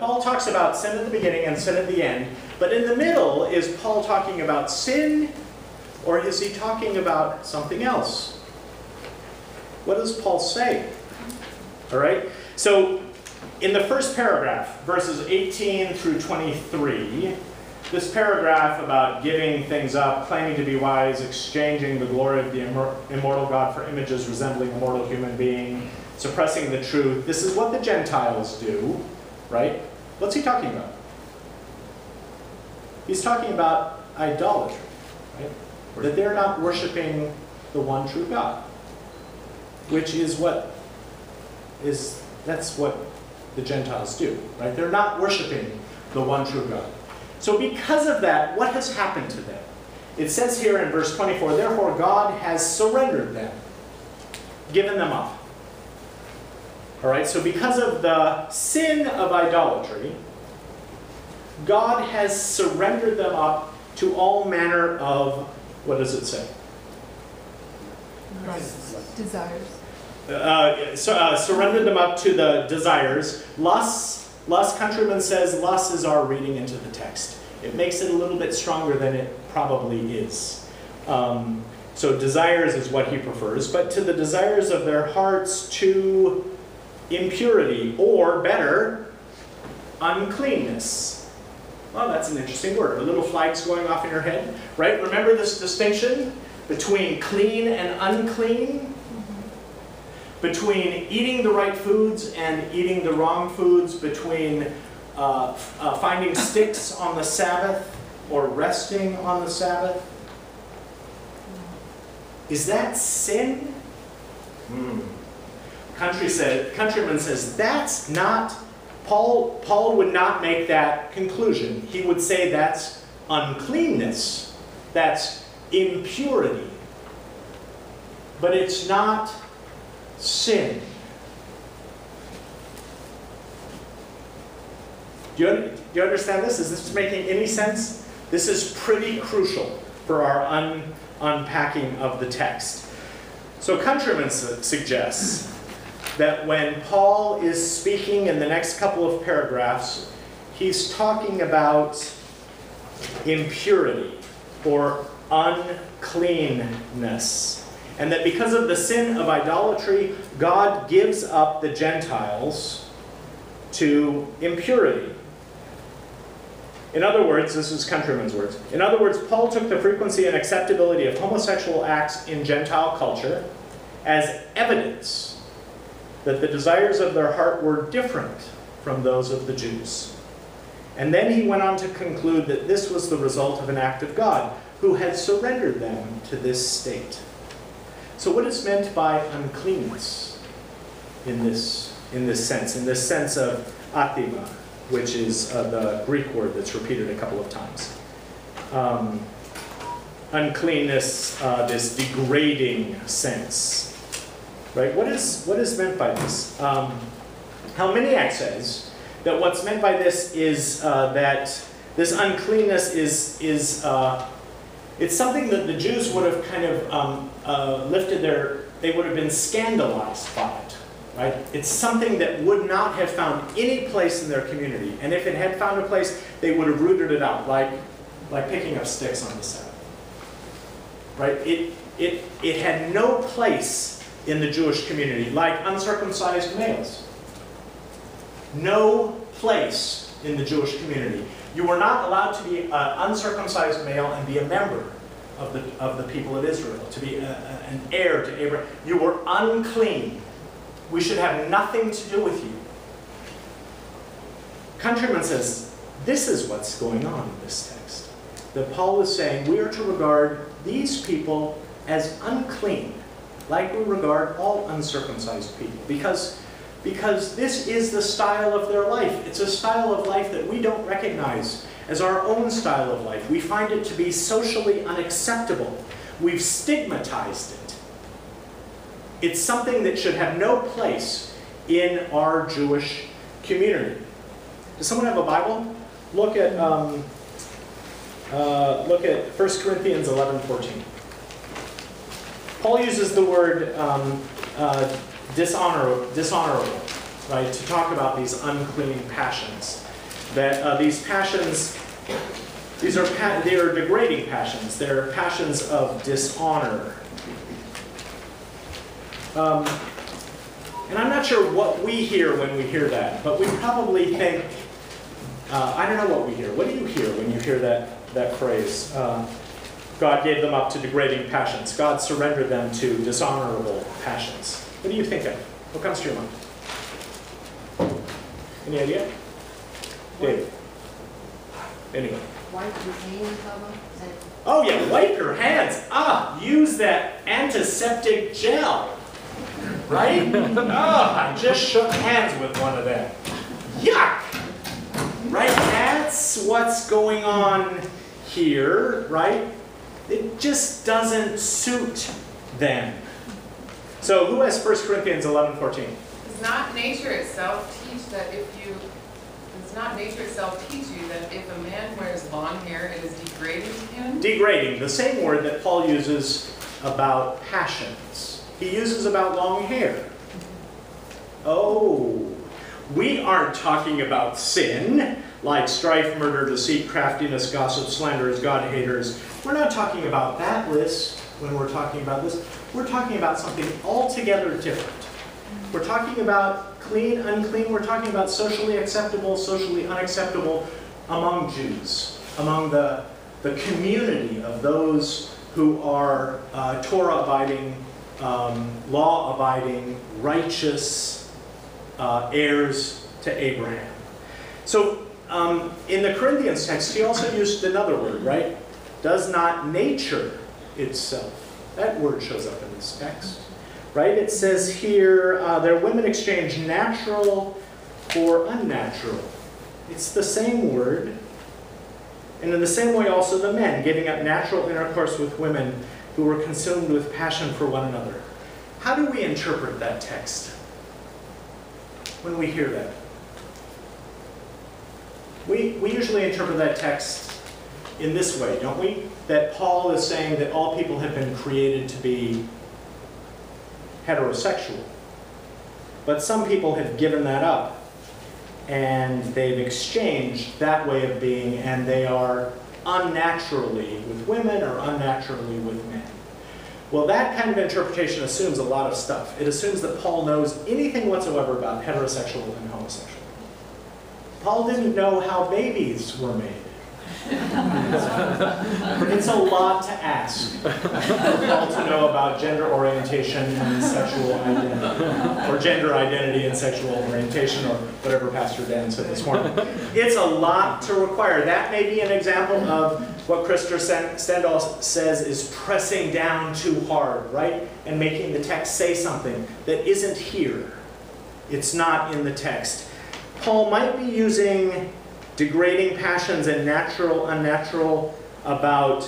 Paul talks about sin at the beginning and sin at the end, but in the middle, is Paul talking about sin, or is he talking about something else? What does Paul say? All right, so in the first paragraph, verses 18 through 23, this paragraph about giving things up, claiming to be wise, exchanging the glory of the immortal God for images resembling a mortal human being, suppressing the truth. This is what the Gentiles do, right? What's he talking about? He's talking about idolatry, right? That they're not worshiping the one true God, which is that's what the Gentiles do, right? They're not worshiping the one true God. So because of that, what has happened to them? It says here in verse 24, therefore God has surrendered them, given them up. All right, so because of the sin of idolatry, God has surrendered them up to all manner of, what does it say? Desires. Surrendered them up to the desires. Lust, Countryman says, lust is our reading into the text. It makes it a little bit stronger than it probably is. So desires is what he prefers, but to the desires of their hearts, to impurity, or better, uncleanness. Well, that's an interesting word. Are little flags going off in your head? Right? Remember this distinction between clean and unclean? Between eating the right foods and eating the wrong foods, between finding sticks on the Sabbath or resting on the Sabbath. Is that sin? Countryman says that's not, Paul would not make that conclusion. He would say that's uncleanness. That's impurity. But it's not sin. Do you understand this? Is this making any sense? This is pretty crucial for our unpacking of the text. So Countryman suggests that when Paul is speaking in the next couple of paragraphs, he's talking about impurity or uncleanness. And that because of the sin of idolatry, God gives up the Gentiles to impurity. In other words, this is Countryman's words. In other words, Paul took the frequency and acceptability of homosexual acts in Gentile culture as evidence that the desires of their heart were different from those of the Jews. And then he went on to conclude that this was the result of an act of God, who had surrendered them to this state. So what is meant by uncleanness in this sense of athema, which is the Greek word that's repeated a couple of times? Uncleanness, this degrading sense, right? What is meant by this? Helminiak says that what's meant by this is that this uncleanness is it's something that the Jews would have kind of they would have been scandalized by it, right? It's something that would not have found any place in their community. And if it had found a place, they would have rooted it out, like picking up sticks on the Sabbath, right? It had no place in the Jewish community, like uncircumcised males. No place in the Jewish community. You were not allowed to be an uncircumcised male and be a member of the people of Israel, to be an heir to Abraham. You were unclean. We should have nothing to do with you. Countryman says, this is what's going on in this text. That Paul is saying we are to regard these people as unclean, like we regard all uncircumcised people, because this is the style of their life. It's a style of life that we don't recognize as our own style of life. We find it to be socially unacceptable. We've stigmatized it. It's something that should have no place in our Jewish community. Does someone have a Bible? Look at 1 Corinthians 11:14. Paul uses the word dishonorable, right, to talk about these unclean passions. that these passions, they are degrading passions. They're passions of dishonor. And I'm not sure what we hear when we hear that, but we probably think, I don't know what we hear. What do you hear when you hear that phrase? God gave them up to degrading passions. God surrendered them to dishonorable passions. What do you think of? What comes to your mind? Any idea? Dave? Anyway. Wipe your hands of them? Oh yeah, wipe your hands. Use that antiseptic gel. Right? I just shook hands with one of them. Yuck! Right? That's what's going on here, right? It just doesn't suit them. So who has 1 Corinthians 11:14? Does not nature itself teach you that if a man wears long hair, it is degrading to him? Degrading, the same word that Paul uses about passions. He uses about long hair. Oh, we aren't talking about sin, like strife, murder, deceit, craftiness, gossip, slanderers, God-haters. We're not talking about that list when we're talking about this. We're talking about something altogether different. We're talking about clean, unclean. We're talking about socially acceptable, socially unacceptable among Jews, among the community of those who are Torah-abiding, law-abiding, righteous heirs to Abraham. So in the Corinthians text, he also used another word, right? Does not nature itself. That word shows up in this text, right? It says here, their women exchange natural for unnatural. It's the same word. And in the same way also the men, giving up natural intercourse with women who were consumed with passion for one another. How do we interpret that text when we hear that? We usually interpret that text in this way, don't we? That Paul is saying that all people have been created to be heterosexual. But some people have given that up, and they've exchanged that way of being, and they are unnaturally with women or unnaturally with men. Well, that kind of interpretation assumes a lot of stuff. It assumes that Paul knows anything whatsoever about heterosexual and homosexual. Paul didn't know how babies were made. It's a lot to ask for Paul to know about gender orientation and sexual identity, or gender identity and sexual orientation, or whatever Pastor Dan said this morning. It's a lot to require. That may be an example of what Christopher Stendhal says is pressing down too hard, right? And making the text say something that isn't here. It's not in the text. Paul might be using degrading passions and natural, unnatural about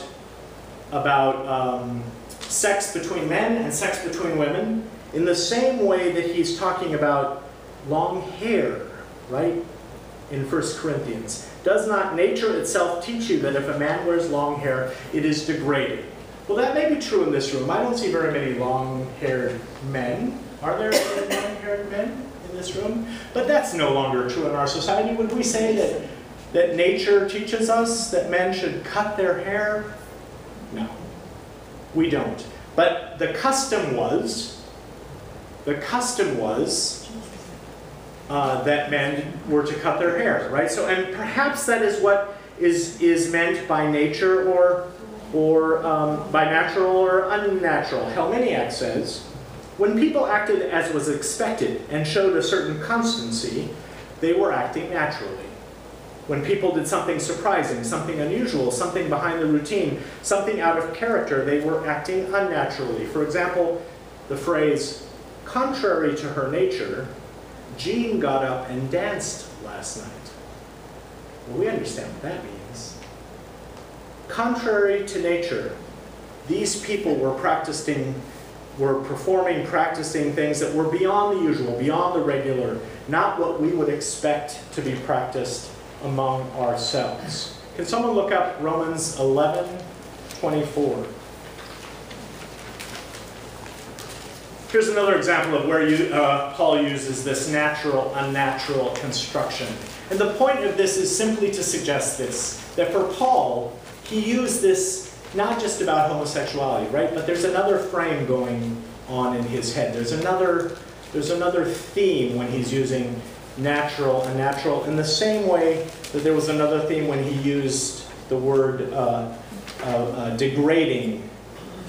sex between men and sex between women in the same way that he's talking about long hair, right? In 1 Corinthians. Does not nature itself teach you that if a man wears long hair, it is degrading? Well, that may be true in this room. I don't see very many long-haired men. Are there any long-haired men in this room? But that's no longer true in our society. Would we say that nature teaches us that men should cut their hair? No, we don't. But the custom was that men were to cut their hair, right? So, and perhaps that is what is meant by nature or by natural or unnatural. Helminiak says, when people acted as was expected and showed a certain constancy, they were acting naturally. When people did something surprising, something unusual, something behind the routine, something out of character, they were acting unnaturally. For example, the phrase, contrary to her nature, Jean got up and danced last night. Well, we understand what that means. Contrary to nature, these people were practicing things that were beyond the usual, beyond the regular, not what we would expect to be practiced among ourselves. Can someone look up Romans 11:24? Here's another example of where Paul uses this natural, unnatural construction. And the point of this is simply to suggest this, that for Paul, he used this not just about homosexuality, right? But there's another frame going on in his head. There's another theme when he's using natural and unnatural, in the same way that there was another theme when he used the word degrading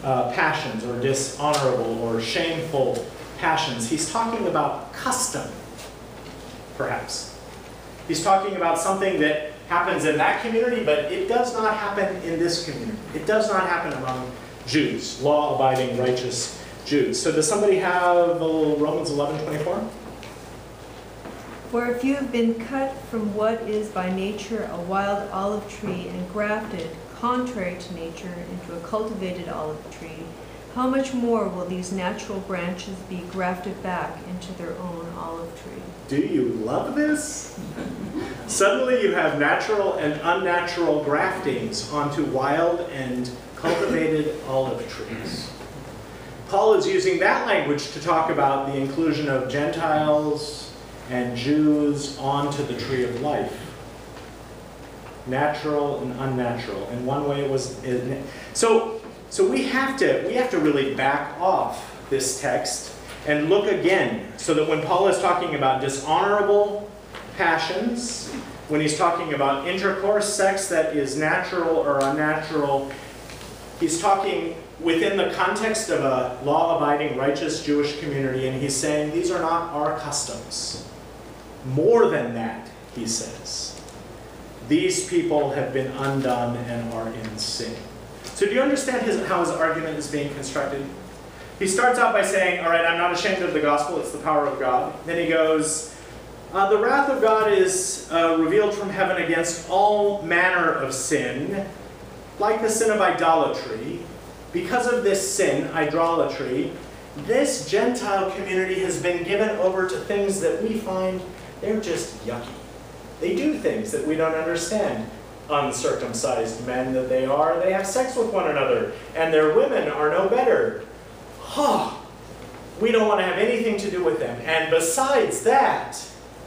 passions, or dishonorable or shameful passions. He's talking about custom, perhaps. He's talking about something that happens in that community, but it does not happen in this community. It does not happen among Jews, law-abiding, righteous Jews. So does somebody have Romans 11:24? For if you have been cut from what is by nature a wild olive tree and grafted, contrary to nature, into a cultivated olive tree, how much more will these natural branches be grafted back into their own olive tree? Do you love this? Suddenly you have natural and unnatural graftings onto wild and cultivated olive trees. Paul is using that language to talk about the inclusion of Gentiles and Jews onto the tree of life. Natural and unnatural. In one way it was... So we have to really back off this text and look again, so that when Paul is talking about dishonorable passions, when he's talking about intercourse, sex that is natural or unnatural, he's talking within the context of a law-abiding, righteous Jewish community, and he's saying these are not our customs. More than that, he says, these people have been undone and are in sin. So do you understand how his argument is being constructed? He starts out by saying, all right, I'm not ashamed of the gospel, it's the power of God. Then he goes, the wrath of God is revealed from heaven against all manner of sin, like the sin of idolatry. Because of this sin, idolatry, this Gentile community has been given over to things that we find they're just yucky. They do things that we don't understand. Uncircumcised men that they are, they have sex with one another, and their women are no better. We don't want to have anything to do with them. And besides that,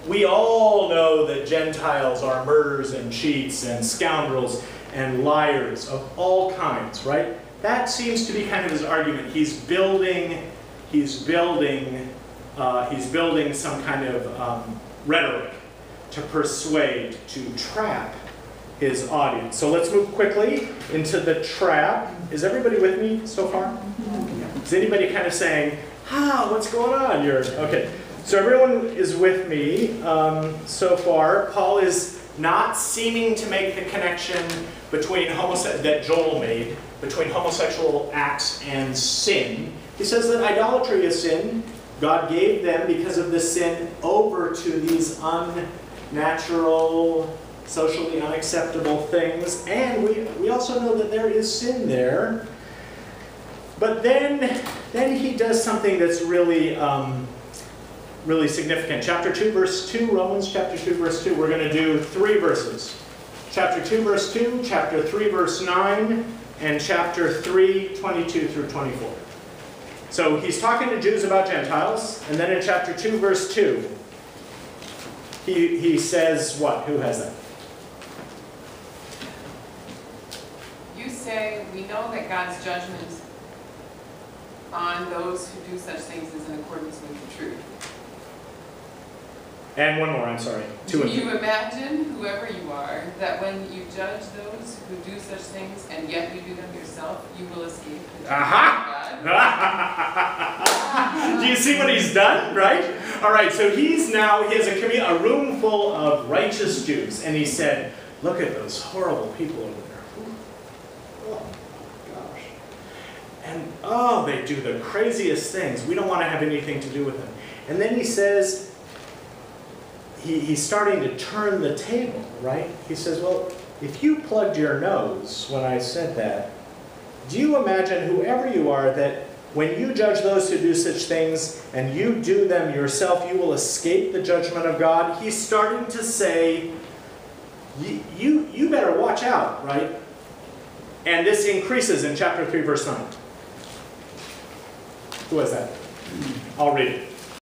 we all know that Gentiles are murderers and cheats and scoundrels and liars of all kinds, right? That seems to be kind of his argument. He's building some kind of rhetoric to persuade, to trap his audience. So let's move quickly into the trap. Is everybody with me so far? Is anybody kind of saying, what's going on? Okay. So everyone is with me so far. Paul is not seeming to make the connection between that Joel made between homosexual acts and sin. He says that idolatry is sin. God gave them, because of this sin, over to these unnatural, socially unacceptable things. And we also know that there is sin there. But then he does something that's really, really significant. Chapter 2, verse 2, Romans chapter 2, verse 2. We're going to do 3 verses. Chapter 2, verse 2, chapter 3, verse 9, and chapter 3, 22 through 24. So he's talking to Jews about Gentiles, and then in chapter 2, verse 2, he says what? Who has that? You say, we know that God's judgment on those who do such things is in accordance with the truth. And one more, I'm sorry. 2 and 3. Do you imagine, whoever you are, that when you judge those who do such things, and yet you do them yourself, you will escape the judgment of God? Do you see what he's done, right? All right, so he has a room full of righteous Jews, and he said, look at those horrible people over there. Oh, gosh. And, they do the craziest things. We don't want to have anything to do with them. And then he says, he's starting to turn the table, right? He says, well, if you plugged your nose when I said that, do you imagine, whoever you are, that when you judge those who do such things and you do them yourself, you will escape the judgment of God? He's starting to say, you better watch out, right? And this increases in chapter 3, verse 9. Who has that? I'll read it.